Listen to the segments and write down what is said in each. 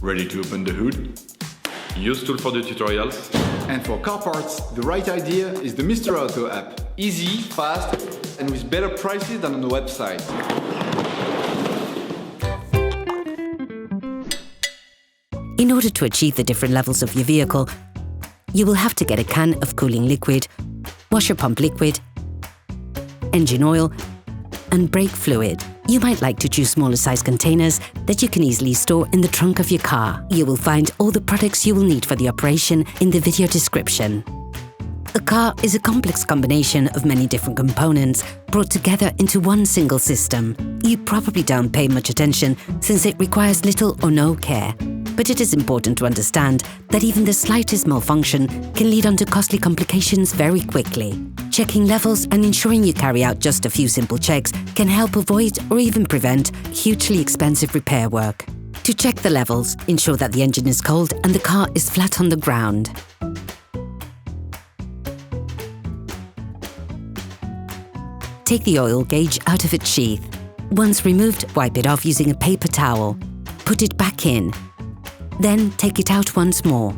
Ready to open the hood? UseTool for the tutorials. And for car parts, the right idea is the Mr. Auto app. Easy, fast, and with better prices than on the website. In order to achieve the different levels of your vehicle, you will have to get a can of cooling liquid, washer pump liquid, engine oil, and brake fluid. You might like to choose smaller size containers that you can easily store in the trunk of your car. You will find all the products you will need for the operation in the video description. A car is a complex combination of many different components brought together into one single system. You probably don't pay much attention since it requires little or no care. But it is important to understand that even the slightest malfunction can lead on to costly complications very quickly. Checking levels and ensuring you carry out just a few simple checks can help avoid or even prevent hugely expensive repair work. To check the levels, ensure that the engine is cold and the car is flat on the ground. Take the oil gauge out of its sheath. Once removed, wipe it off using a paper towel. Put it back in. Then take it out once more.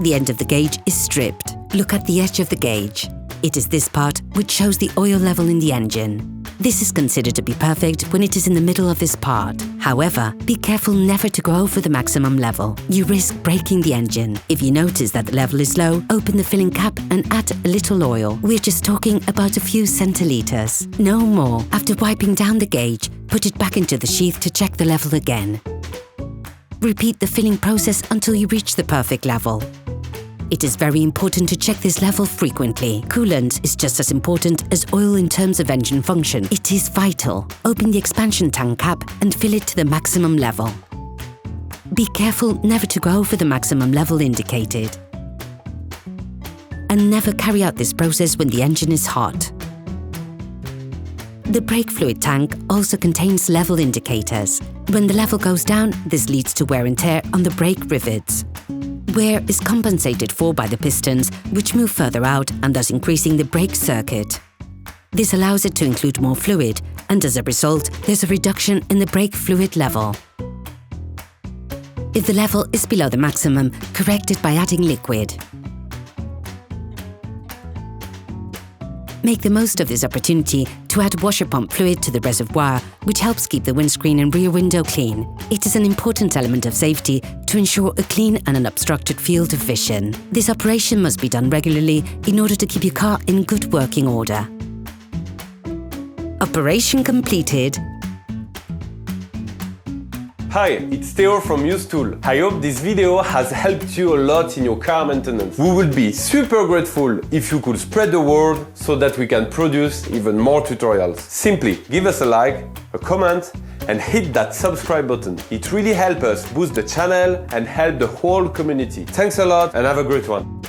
The end of the gauge is stripped. Look at the edge of the gauge. It is this part which shows the oil level in the engine. This is considered to be perfect when it is in the middle of this part. However, be careful never to go over the maximum level. You risk breaking the engine. If you notice that the level is low, open the filling cap and add a little oil. We're just talking about a few centiliters. No more. After wiping down the gauge, put it back into the sheath to check the level again. Repeat the filling process until you reach the perfect level. It is very important to check this level frequently. Coolant is just as important as oil in terms of engine function. It is vital. Open the expansion tank cap and fill it to the maximum level. Be careful never to go over the maximum level indicated. And never carry out this process when the engine is hot. The brake fluid tank also contains level indicators. When the level goes down, this leads to wear and tear on the brake rivets. Wear is compensated for by the pistons, which move further out and thus increasing the brake circuit. This allows it to include more fluid, and as a result, there's a reduction in the brake fluid level. If the level is below the maximum, correct it by adding liquid. Make the most of this opportunity to add washer pump fluid to the reservoir, which helps keep the windscreen and rear window clean. It is an important element of safety to ensure a clean and unobstructed field of vision. This operation must be done regularly in order to keep your car in good working order. Operation completed. Hi, it's Theo from UseTool. I hope this video has helped you a lot in your car maintenance. We would be super grateful if you could spread the word so that we can produce even more tutorials. Simply give us a like, a comment, and hit that subscribe button. It really helps us boost the channel and help the whole community. Thanks a lot and have a great one.